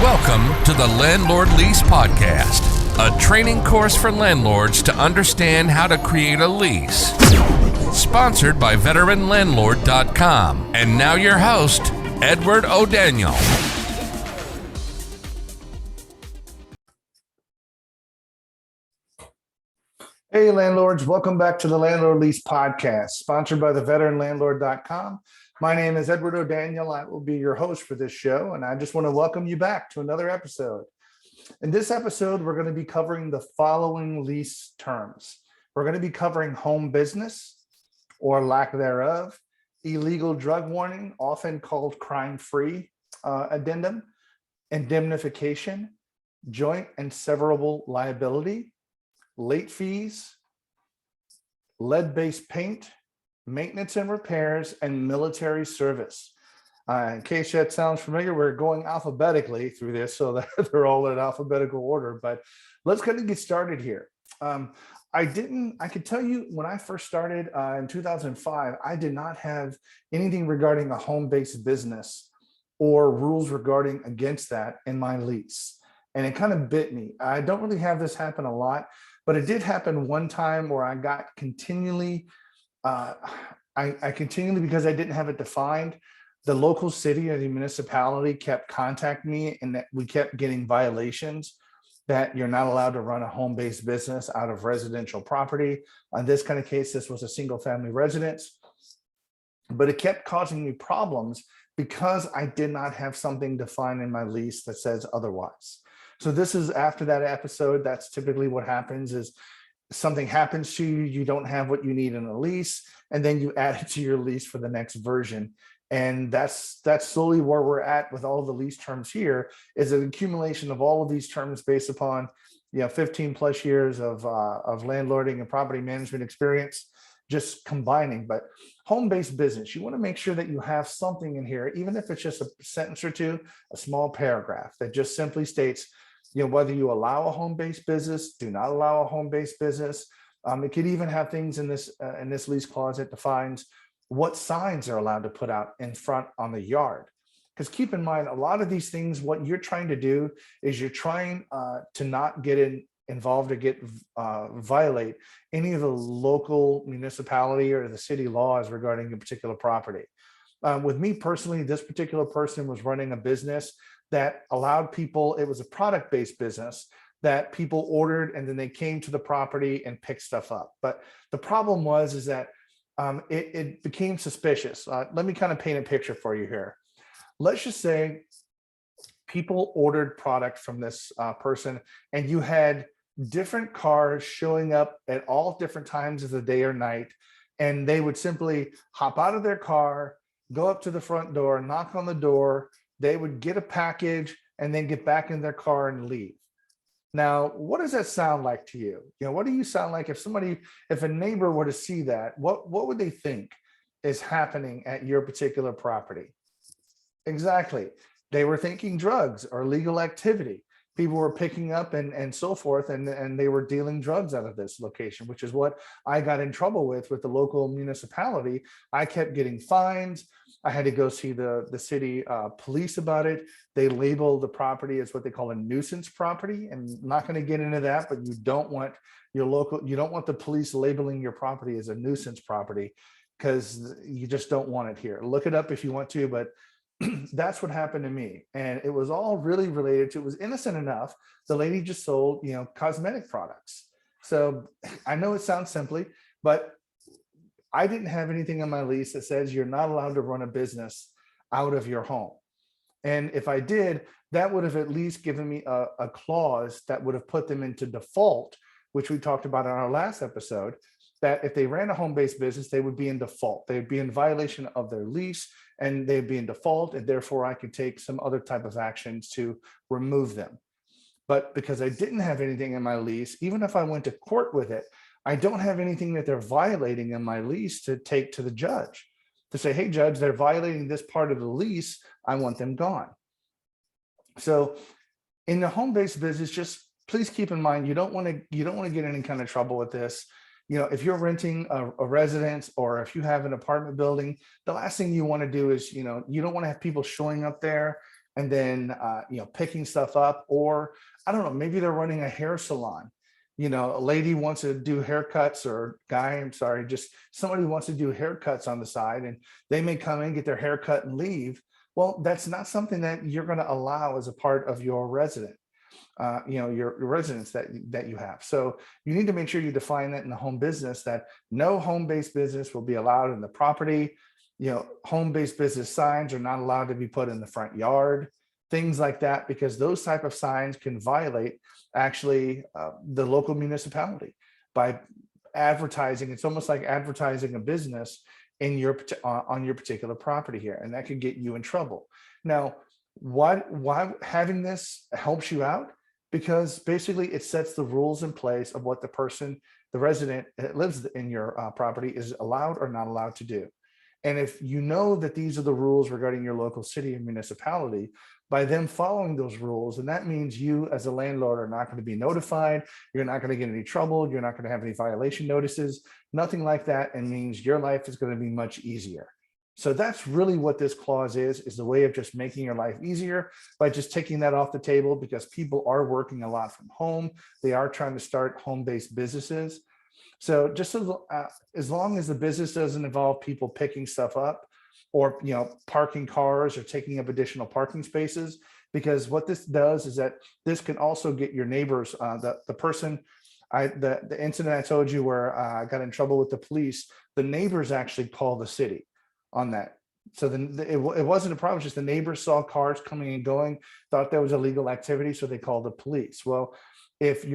Welcome to the Landlord Lease Podcast, a training course for landlords to understand how to create a lease. Sponsored by VeteranLandlord.com. And now your host, Edward O'Daniel. Hey, landlords. Welcome back to the Landlord Lease Podcast, sponsored by the VeteranLandlord.com. My name is Edward O'Daniel. I will be your host for this show, and I just want to welcome you back to another episode. In this episode, we're going to be covering the following lease terms. We're going to be covering home business or lack thereof, illegal drug warning, often called crime-free addendum, indemnification, joint and severable liability, late fees, lead-based paint, maintenance and repairs, and military service. In case that sounds familiar, we're going alphabetically through this, so that they're all in alphabetical order, but let's kind of get started here. I could tell you when I first started in 2005, I did not have anything regarding a home-based business or rules regarding against that in my lease. And it kind of bit me. I don't really have this happen a lot, but it did happen one time where I got continually, I continually, because I didn't have it defined, the local city or the municipality kept contacting me, and that we kept getting violations that you're not allowed to run a home-based business out of residential property. On this kind of case, this was a single family residence, but it kept causing me problems because I did not have something defined in my lease that says otherwise. So this is after that episode. That's typically what happens is something happens to you, you don't have what you need in a lease, and then you add it to your lease for the next version. And that's slowly where we're at with all the lease terms here, is an accumulation of all of these terms based upon 15 plus years of landlording and property management experience, just combining. But home-based business, you want to make sure that you have something in here, even if it's just a sentence or two, a small paragraph that just simply states whether you allow a home-based business, do not allow a home-based business. It could even have things in this lease clause that defines what signs are allowed to put out in front on the yard. Because keep in mind, a lot of these things, what you're trying to do is you're trying to not get involved or violate any of the local municipality or the city laws regarding a particular property. With me personally, this particular person was running a business that allowed people, it was a product-based business that people ordered and then they came to the property and picked stuff up. But the problem is that it became suspicious. Let me kind of paint a picture for you here. Let's just say people ordered product from this person, and you had different cars showing up at all different times of the day or night, and they would simply hop out of their car, go up to the front door, knock on the door, they would get a package and then get back in their car and leave. Now, what does that sound like to you? What do you sound like if a neighbor were to see that? What would they think is happening at your particular property? Exactly. They were thinking drugs or illegal activity. People were picking up and so forth, and they were dealing drugs out of this location, which is what I got in trouble with the local municipality. I kept getting fines. I had to go see the city police about it. They labeled the property as what they call a nuisance property. And I'm not going to get into that, but you don't want the police labeling your property as a nuisance property, because you just don't want it here. Look it up if you want to, but that's what happened to me. And it was all really related to, it was innocent enough. The lady just sold, cosmetic products. So I know it sounds simply, but I didn't have anything in my lease that says you're not allowed to run a business out of your home. And if I did, that would have at least given me a clause that would have put them into default, which we talked about in our last episode, that if they ran a home-based business, they would be in default. They would be in violation of their lease, and they'd be in default, and therefore I could take some other type of actions to remove them. But because I didn't have anything in my lease, even if I went to court with it, I don't have anything that they're violating in my lease to take to the judge to say, hey, judge, they're violating this part of the lease. I want them gone. So in the home-based business, just please keep in mind, you don't want to get in any kind of trouble with this. If you're renting a residence, or if you have an apartment building, the last thing you want to do is, you don't want to have people showing up there and then picking stuff up, or I don't know, maybe they're running a hair salon. A lady wants to do haircuts, or guy, I'm sorry, just somebody wants to do haircuts on the side, and they may come in, get their haircut and leave. Well, that's not something that you're going to allow as a part of your resident, your residence that you have. So you need to make sure you define that in the home business, that no home-based business will be allowed in the property. Home-based business signs are not allowed to be put in the front yard, things like that, because those type of signs can violate actually the local municipality by advertising. It's almost like advertising a business in on your particular property here, and that could get you in trouble. Now, why having this helps you out? Because basically it sets the rules in place of what the resident that lives in your property is allowed or not allowed to do. And if you know that these are the rules regarding your local city and municipality, by them following those rules, and that means you as a landlord are not going to be notified, you're not going to get any trouble, you're not going to have any violation notices, nothing like that, and means your life is going to be much easier. So that's really what this clause is the way of just making your life easier by just taking that off the table, because people are working a lot from home. They are trying to start home-based businesses. So just as long as the business doesn't involve people picking stuff up, or parking cars or taking up additional parking spaces, because what this does is that this can also get your neighbors, the incident I told you where I got in trouble with the police, the neighbors actually call the city on that. So then it wasn't a problem, just the neighbors saw cars coming and going, thought there was illegal activity, so they called the police. Well, if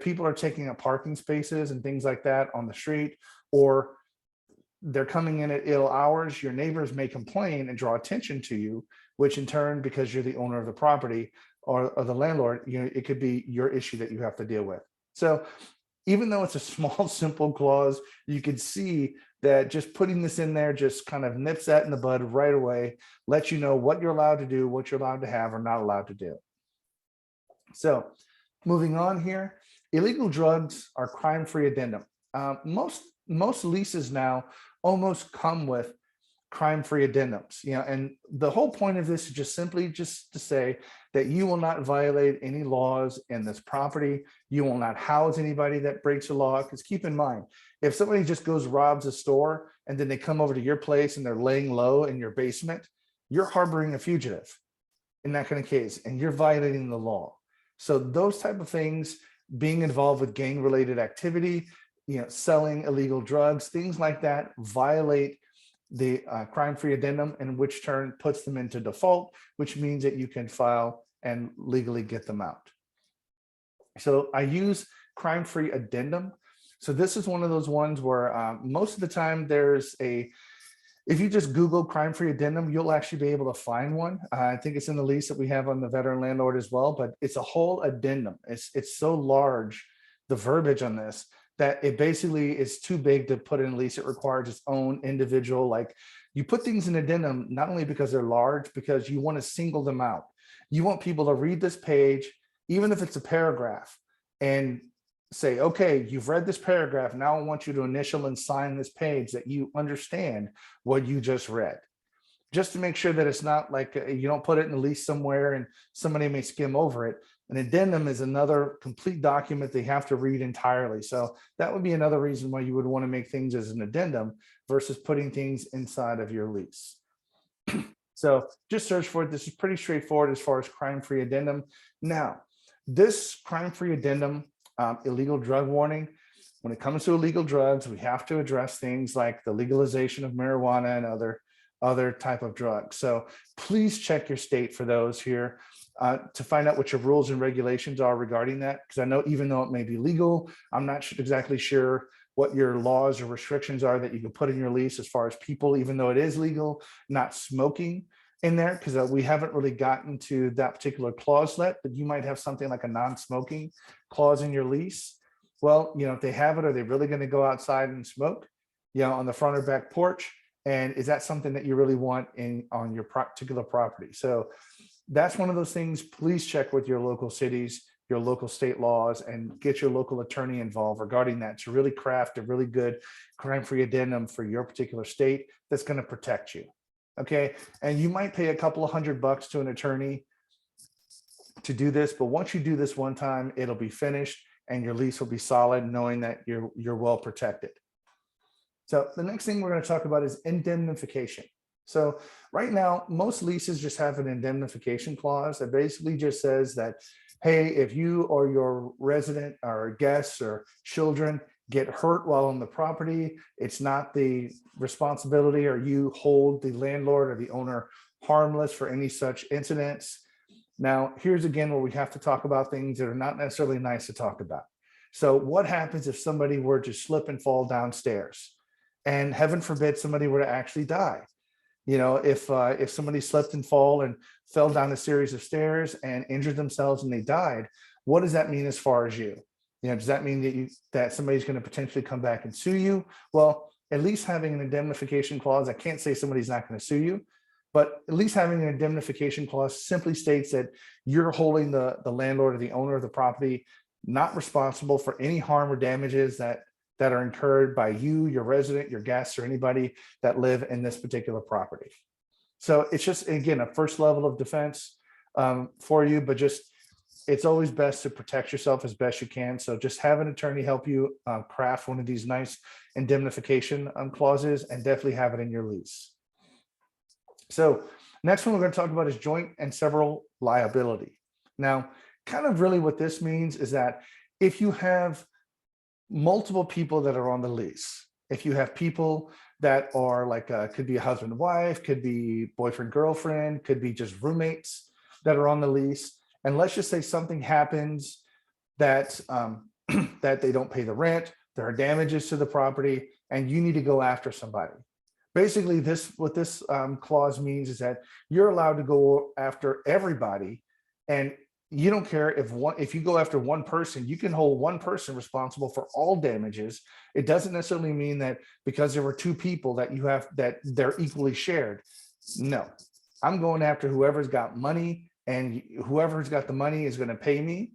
people are taking up parking spaces and things like that on the street, or they're coming in at ill hours, your neighbors may complain and draw attention to you, which in turn, because you're the owner of the property or the landlord, it could be your issue that you have to deal with. So even though it's a small, simple clause, you could see that just putting this in there just kind of nips that in the bud right away, lets you know what you're allowed to do, what you're allowed to have or not allowed to do. So moving on here, illegal drugs are crime-free addendum. Most leases now almost come with crime-free addendums, and the whole point of this is just simply to say that you will not violate any laws in this property. You will not house anybody that breaks the law, because keep in mind, if somebody just goes robs a store and then they come over to your place and they're laying low in your basement, you're harboring a fugitive in that kind of case, and you're violating the law. So those type of things, being involved with gang-related activity, selling illegal drugs, things like that, violate the crime-free addendum, and which turn puts them into default, which means that you can file and legally get them out. So I use crime-free addendum. So this is one of those ones where most of the time if you just Google crime-free addendum, you'll actually be able to find one. I think it's in the lease that we have on the veteran landlord as well, but it's a whole addendum. It's so large, the verbiage on this, that it basically is too big to put in a lease. It requires its own individual, like you put things in addendum, not only because they're large, because you want to single them out. You want people to read this page, even if it's a paragraph, and say, okay, you've read this paragraph. Now I want you to initial and sign this page that you understand what you just read, just to make sure that it's not like you don't put it in the lease somewhere and somebody may skim over it. An addendum is another complete document they have to read entirely. So that would be another reason why you would want to make things as an addendum versus putting things inside of your lease. So just search for it. This is pretty straightforward as far as crime-free addendum. Now, this crime-free addendum, illegal drug warning, when it comes to illegal drugs, we have to address things like the legalization of marijuana and other type of drugs. So please check your state for those here. To find out what your rules and regulations are regarding that, because I know even though it may be legal, I'm not exactly sure what your laws or restrictions are that you can put in your lease as far as people, even though it is legal, not smoking in there, because we haven't really gotten to that particular clause yet, but you might have something like a non-smoking clause in your lease. Well, if they have it, are they really going to go outside and smoke, on the front or back porch? And is that something that you really want on your particular property? So that's one of those things. Please check with your local cities, your local state laws, and get your local attorney involved regarding that to really craft a really good crime-free addendum for your particular state that's going to protect you. Okay. And you might pay a couple of $100 to an attorney to do this, but once you do this one time, it'll be finished and your lease will be solid, knowing that you're well protected. So the next thing we're going to talk about is indemnification. So right now, most leases just have an indemnification clause that basically just says that, hey, if you or your resident or guests or children get hurt while on the property, it's not the responsibility, or you hold the landlord or the owner harmless for any such incidents. Now, here's again where we have to talk about things that are not necessarily nice to talk about. So what happens if somebody were to slip and fall downstairs? And heaven forbid somebody were to actually die. You know, if somebody slipped and fell down a series of stairs and injured themselves and they died, what does that mean as far as you? You know, does that mean that somebody's going to potentially come back and sue you? Well, at least having an indemnification clause, I can't say somebody's not going to sue you, but at least having an indemnification clause simply states that you're holding the landlord or the owner of the property not responsible for any harm or damages that are incurred by you, your resident, your guests, or anybody that live in this particular property. So it's just, again, a first level of defense for you, but just, it's always best to protect yourself as best you can. So just have an attorney help you craft one of these nice indemnification clauses, and definitely have it in your lease. So next one we're going to talk about is joint and several liability. Now, kind of really what this means is that if you have multiple people that are on the lease, if you have people that are like, could be a husband and wife, could be boyfriend, girlfriend, could be just roommates that are on the lease. And let's just say something happens that, that they don't pay the rent, there are damages to the property, and you need to go after somebody. Basically, what this clause means is that you're allowed to go after everybody, and you don't care if you go after one person, you can hold one person responsible for all damages. It doesn't necessarily mean that because there were two people that they're equally shared. No, I'm going after whoever's got money, and whoever's got the money is going to pay me,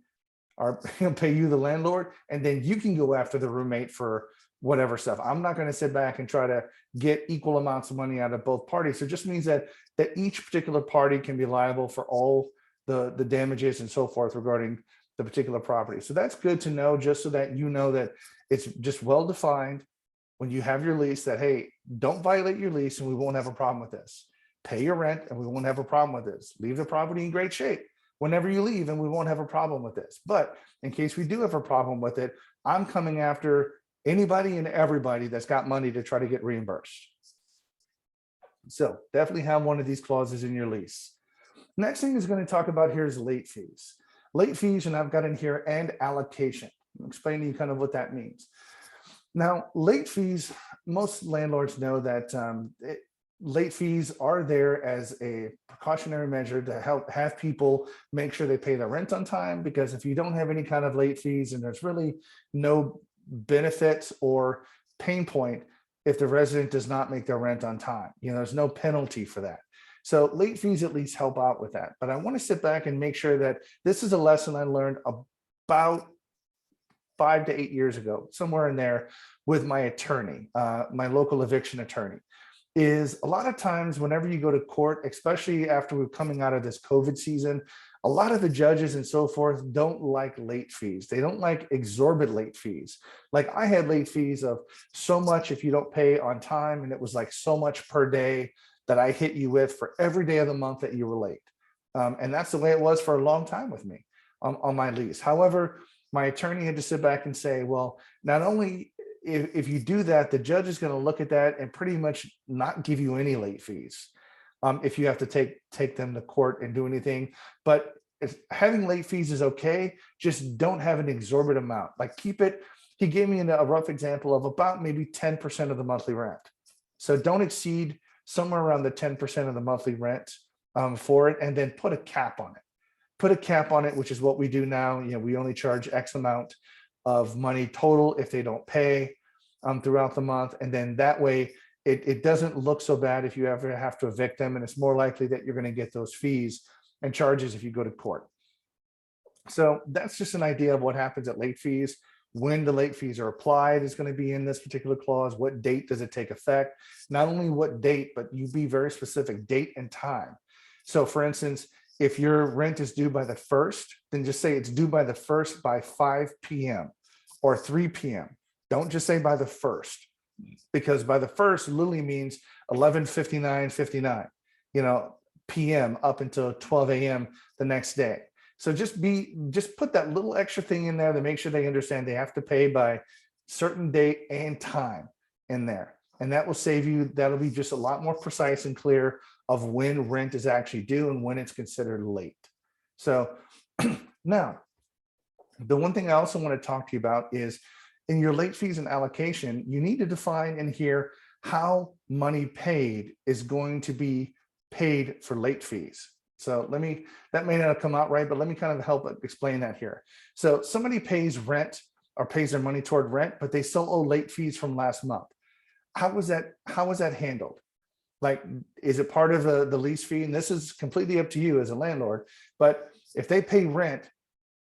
or pay you, the landlord, and then you can go after the roommate for whatever stuff. I'm not going to sit back and try to get equal amounts of money out of both parties. So it just means that each particular party can be liable for all the damages and so forth regarding the particular property. So that's good to know, just so that you know that it's just well defined when you have your lease, that, hey, don't violate your lease and we won't have a problem with this. Pay your rent and we won't have a problem with this. Leave the property in great shape whenever you leave and we won't have a problem with this. But in case we do have a problem with it, I'm coming after anybody and everybody that's got money to try to get reimbursed. So definitely have one of these clauses in your lease. Next thing is going to talk about here is late fees. Late fees, and I've got in here, and allocation. I'll explain to you kind of what that means. Now, late fees, most landlords know that late fees are there as a precautionary measure to help have people make sure they pay their rent on time, because if you don't have any kind of late fees, and there's really no benefits or pain point if the resident does not make their rent on time. You know, there's no penalty for that. So late fees at least help out with that. But I want to sit back and make sure that this is a lesson I learned about 5 to 8 years ago, somewhere in there, with my attorney, my local eviction attorney. Is a lot of times whenever you go to court, especially after we're coming out of this COVID season, a lot of the judges and so forth don't like late fees. They don't like exorbitant late fees. Like, I had late fees of so much if you don't pay on time, and it was like so much per day that I hit you with for every day of the month that you were late. And that's the way it was for a long time with me on my lease. However, my attorney had to sit back and say, well, not only if you do that, the judge is going to look at that and pretty much not give you any late fees if you have to take them to court and do anything. But having late fees is okay. Just don't have an exorbitant amount. Like, keep it. He gave me a rough example of about maybe 10% of the monthly rent. So don't exceed somewhere around the 10% of the monthly rent for it, and then put a cap on it. Put a cap on it, which is what we do now. You know, we only charge X amount of money total if they don't pay throughout the month. And then that way it doesn't look so bad if you ever have to evict them, and it's more likely that you're going to get those fees and charges if you go to court. So that's just an idea of what happens at late fees. when the late fees are applied is going to be in this particular clause. What date does it take effect? Not only what date, but you be very specific, date and time. So for instance, if your rent is due by the 1st, then just say it's due by the 1st by 5 p.m. or 3 p.m. Don't just say by the 1st, because by the 1st literally means 11:59:59, p.m. up until 12 a.m. the next day. So just put that little extra thing in there to make sure they understand they have to pay by certain date and time in there. And that will save you, that'll be just a lot more precise and clear of when rent is actually due and when it's considered late. So now, the one thing I also want to talk to you about is in your late fees and allocation, you need to define in here how money paid is going to be paid for late fees. So that may not have come out right, but let me kind of help explain that here. So somebody pays rent or pays their money toward rent, but they still owe late fees from last month. How was that handled? Like, is it part of the lease fee? And this is completely up to you as a landlord. But if they pay rent,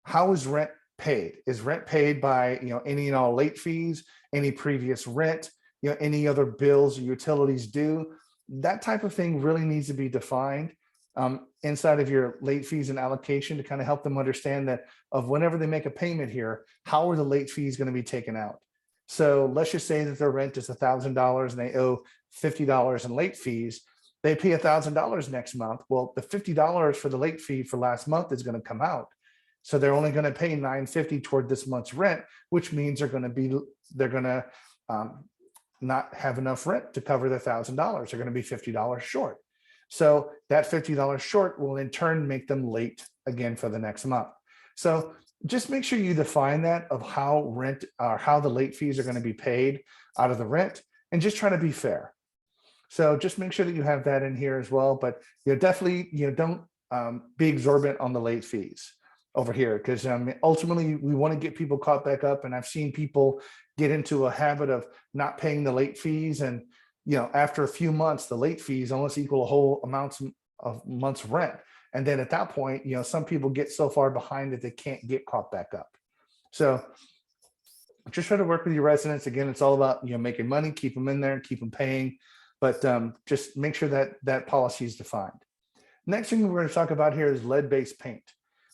how is rent paid? Is rent paid by any and all late fees, any previous rent, any other bills or utilities due? That type of thing really needs to be defined inside of your late fees and allocation to kind of help them understand that of whenever they make a payment here, how are the late fees going to be taken out? So let's just say that their rent is $1,000 and they owe $50 in late fees. They pay $1,000 next month. Well, the $50 for the late fee for last month is going to come out. So they're only going to pay $950 toward this month's rent, which means they're going to not have enough rent to cover the $1,000. They're going to be $50 short. So that $50 short will in turn make them late again for the next month. So just make sure you define that of how rent or how the late fees are going to be paid out of the rent, and just try to be fair. So just make sure that you have that in here as well. But definitely don't be exorbitant on the late fees over here, because ultimately we want to get people caught back up. And I've seen people get into a habit of not paying the late fees, and after a few months, the late fees almost equal a whole amount of months rent. And then at that point, some people get so far behind that they can't get caught back up. So just try to work with your residents. Again, it's all about making money, keep them in there and keep them paying, but just make sure that that policy is defined. Next thing we're going to talk about here is lead-based paint.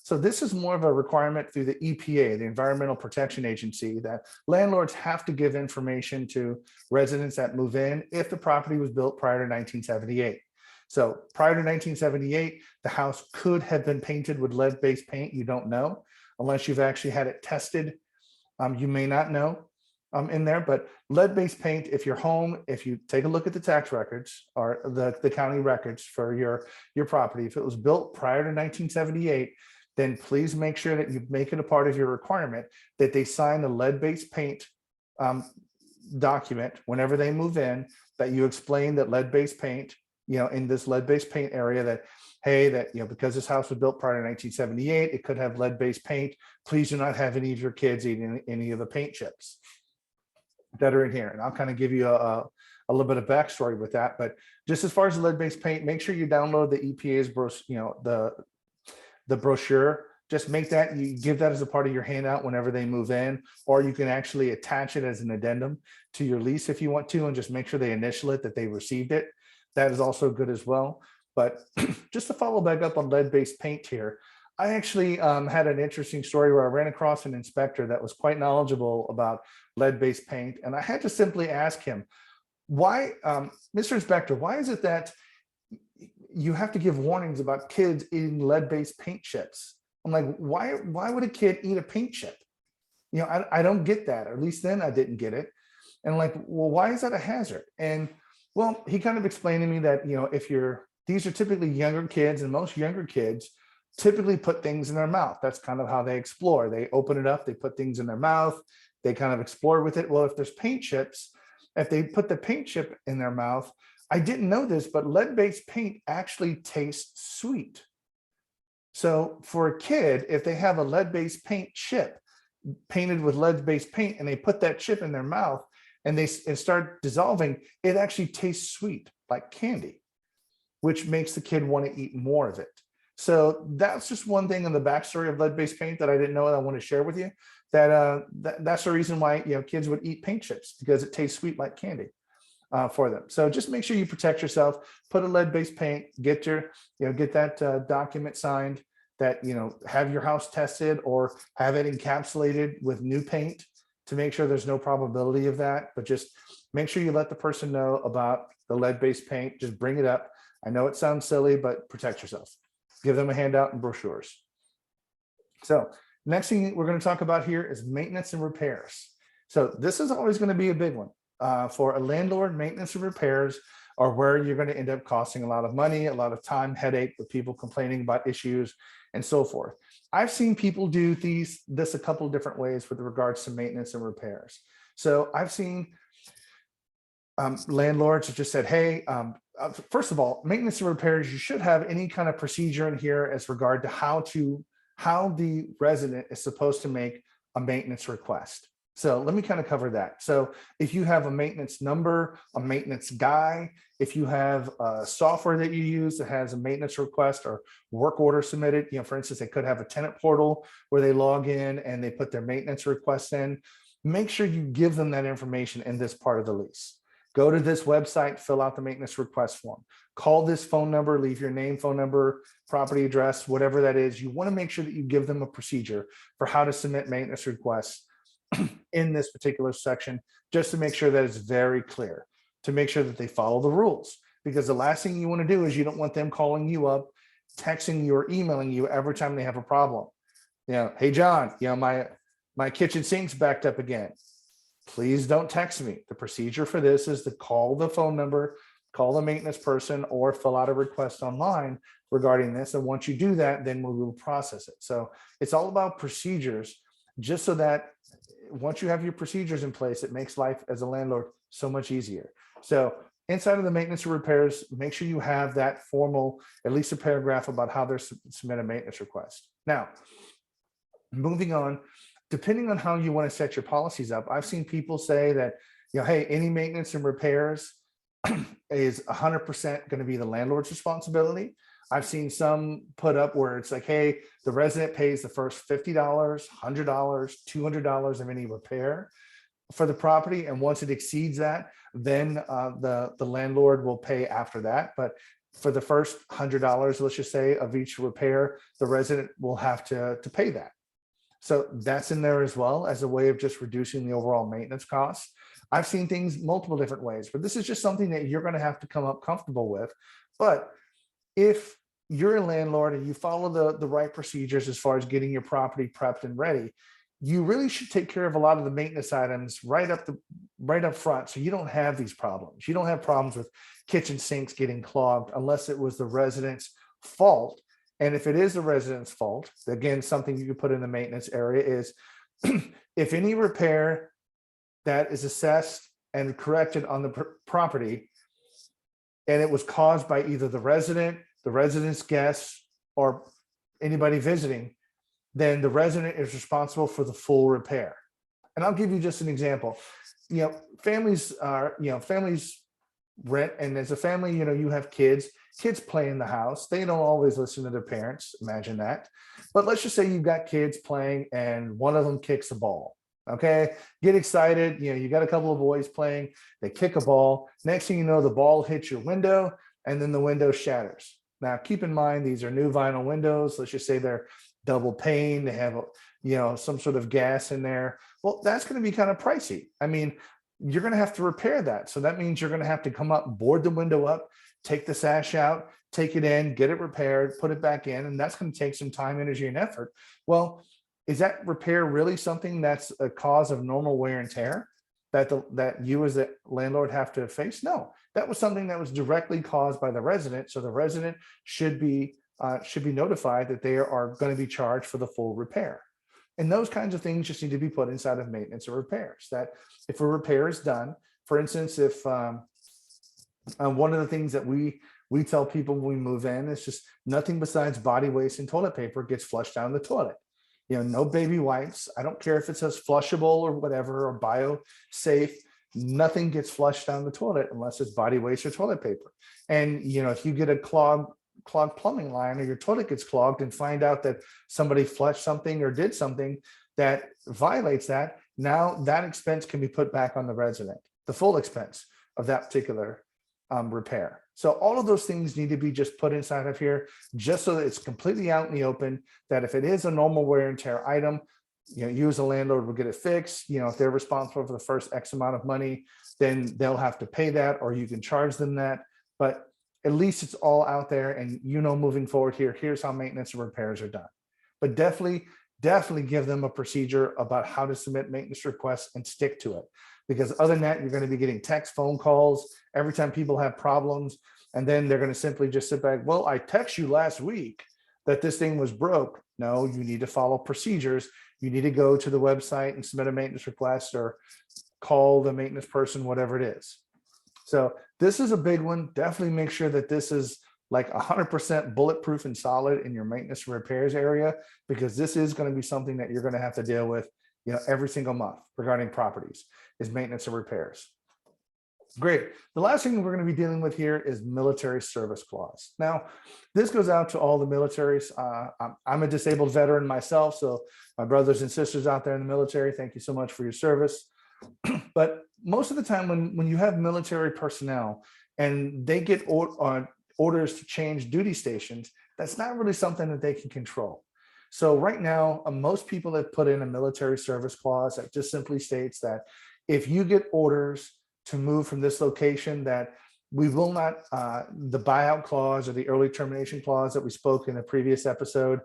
So this is more of a requirement through the EPA, the Environmental Protection Agency, that landlords have to give information to residents that move in if the property was built prior to 1978. So prior to 1978, the house could have been painted with lead-based paint. You don't know unless you've actually had it tested. You may not know in there, but lead-based paint, if your home, if you take a look at the tax records or the county records for your property, if it was built prior to 1978, then please make sure that you make it a part of your requirement that they sign the lead-based paint document whenever they move in, that you explain that lead-based paint, in this lead-based paint area, that, hey, that, because this house was built prior to 1978, it could have lead-based paint. Please do not have any of your kids eating any of the paint chips that are in here. And I'll kind of give you a little bit of backstory with that. But just as far as lead-based paint, make sure you download the EPA's the brochure. Just make that, you give that as a part of your handout whenever they move in, or you can actually attach it as an addendum to your lease if you want to, and just make sure they initial it that they received it. That is also good as well. But just to follow back up on lead-based paint here, I actually had an interesting story where I ran across an inspector that was quite knowledgeable about lead-based paint. And I had to simply ask him, why, Mr. Inspector, why is it that you have to give warnings about kids eating lead-based paint chips? I'm like, why would a kid eat a paint chip? I don't get that, or at least then I didn't get it. And I'm like, well, why is that a hazard? And well, he kind of explained to me that, these are typically younger kids, and most younger kids typically put things in their mouth. That's kind of how they explore. They open it up, they put things in their mouth, they kind of explore with it. Well, if there's paint chips, if they put the paint chip in their mouth, I didn't know this, but lead-based paint actually tastes sweet. So for a kid, if they have a lead-based paint chip painted with lead-based paint and they put that chip in their mouth and they start dissolving, it actually tastes sweet, like candy, which makes the kid want to eat more of it. So that's just one thing in the backstory of lead-based paint that I didn't know that I want to share with you. That's the reason why kids would eat paint chips, because it tastes sweet like candy for them. So just make sure you protect yourself. Put a lead-based paint. Get that document signed. That have your house tested or have it encapsulated with new paint to make sure there's no probability of that. But just make sure you let the person know about the lead-based paint. Just bring it up. I know it sounds silly, but protect yourself. Give them a handout and brochures. So next thing we're going to talk about here is maintenance and repairs. So this is always going to be a big one. For a landlord, maintenance and repairs are where you're going to end up costing a lot of money, a lot of time, headache with people complaining about issues and so forth. I've seen people do this a couple of different ways with regards to maintenance and repairs. So I've seen landlords have just said, hey, first of all, maintenance and repairs, you should have any kind of procedure in here as regard to how the resident is supposed to make a maintenance request. So let me kind of cover that. So if you have a maintenance number, a maintenance guy, if you have a software that you use that has a maintenance request or work order submitted, for instance, they could have a tenant portal where they log in and they put their maintenance requests in. Make sure you give them that information in this part of the lease. Go to this website, fill out the maintenance request form, call this phone number, leave your name, phone number, property address, whatever that is. You want to make sure that you give them a procedure for how to submit maintenance requests in this particular section, just to make sure that it's very clear, to make sure that they follow the rules. Because the last thing you want to do is you don't want them calling you up, texting you or emailing you every time they have a problem. Hey, John, my kitchen sink's backed up again. Please don't text me. The procedure for this is to call the phone number, call the maintenance person, or fill out a request online regarding this. And once you do that, then we will process it. So it's all about procedures, just so that once you have your procedures in place, it makes life as a landlord so much easier. So inside of the maintenance and repairs, make sure you have that formal, at least a paragraph about how they're submit a maintenance request. Now, moving on, depending on how you want to set your policies up, I've seen people say that, hey, any maintenance and repairs is 100% going to be the landlord's responsibility. I've seen some put up where it's like, hey, the resident pays the first $50, $100, $200 of any repair for the property. And once it exceeds that, then the landlord will pay after that. But for the first $100, let's just say, of each repair, the resident will have to pay that. So that's in there as well as a way of just reducing the overall maintenance costs. I've seen things multiple different ways, but this is just something that you're going to have to come up comfortable with. But if you're a landlord and you follow the right procedures as far as getting your property prepped and ready, you really should take care of a lot of the maintenance items right up front, so you don't have these problems. You don't have problems with kitchen sinks getting clogged unless it was the resident's fault. And if it is the resident's fault, again, something you can put in the maintenance area is if any repair that is assessed and corrected on the property, and it was caused by either the resident's guests, or anybody visiting, then the resident is responsible for the full repair. And I'll give you just an example. Families rent, and as a family, you have kids play in the house. They don't always listen to their parents. Imagine that. But let's just say you've got kids playing and one of them kicks a ball. Okay, get excited. You got a couple of boys playing, they kick a ball. Next thing you know, the ball hits your window and then the window shatters. Now, keep in mind, these are new vinyl windows. Let's just say they're double pane. They have, some sort of gas in there. Well, that's going to be kind of pricey. I mean, you're going to have to repair that. So that means you're going to have to come up, board the window up, take the sash out, take it in, get it repaired, put it back in. And that's going to take some time, energy, and effort. Well, is that repair really something that's a cause of normal wear and tear that you as a landlord have to face? No, that was something that was directly caused by the resident. So the resident should be notified that they are going to be charged for the full repair. And those kinds of things just need to be put inside of maintenance or repairs. That if a repair is done, for instance, if one of the things that we tell people when we move in is just nothing besides body waste and toilet paper gets flushed down the toilet. No baby wipes. I don't care if it says flushable or whatever, or bio safe. Nothing gets flushed down the toilet unless it's body waste or toilet paper. And if you get a clogged clogged plumbing line or your toilet gets clogged and find out that somebody flushed something or did something that violates that, now that expense can be put back on the resident, the full expense of that particular repair. So all of those things need to be just put inside of here, just so that it's completely out in the open, that if it is a normal wear and tear item, you as a landlord will get it fixed. If they're responsible for the first X amount of money, then they'll have to pay that, or you can charge them that. But at least it's all out there, and moving forward here's how maintenance and repairs are done. But definitely give them a procedure about how to submit maintenance requests and stick to it. Because other than that, you're going to be getting text, phone calls every time people have problems. And then they're going to simply just sit back. Well, I text you last week that this thing was broke. No, you need to follow procedures. You need to go to the website and submit a maintenance request or call the maintenance person, whatever it is. So this is a big one. Definitely make sure that this is like 100% bulletproof and solid in your maintenance and repairs area, because this is going to be something that you're going to have to deal with, every single month regarding properties is maintenance and repairs. Great. The last thing we're going to be dealing with here is military service clause. Now, this goes out to all the militaries. I'm a disabled veteran myself, so my brothers and sisters out there in the military, thank you so much for your service. But most of the time when you have military personnel and they get orders to change duty stations, that's not really something that they can control. So right now, most people have put in a military service clause that just simply states that if you get orders to move from this location, that we will not, the buyout clause or the early termination clause that we spoke in a previous episode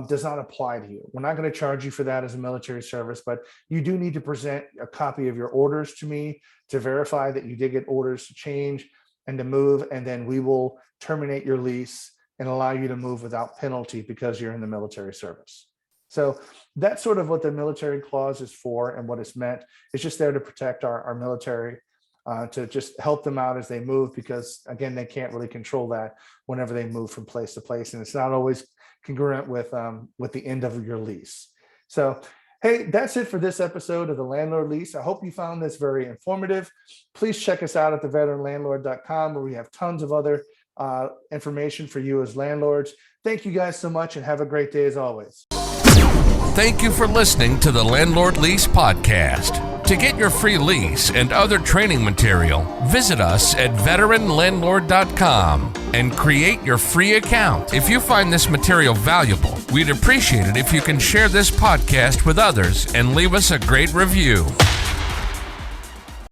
does not apply to you. We're not going to charge you for that as a military service, but you do need to present a copy of your orders to me to verify that you did get orders to change and to move, and then we will terminate your lease and allow you to move without penalty because you're in the military service. So that's sort of what the military clause is for and what it's meant. It's just there to protect our military, to just help them out as they move, because again, they can't really control that whenever they move from place to place, and it's not always congruent with the end of your lease. So hey, that's it for this episode of the Landlord Lease. I hope you found this very informative. Please check us out at theveteranlandlord.com, where we have tons of other information for you as landlords. Thank you guys so much, and have a great day as always. Thank you for listening to the Landlord Lease podcast. To get your free lease and other training material, visit us at veteranlandlord.com and create your free account. If you find this material valuable, we'd appreciate it if you can share this podcast with others and leave us a great review.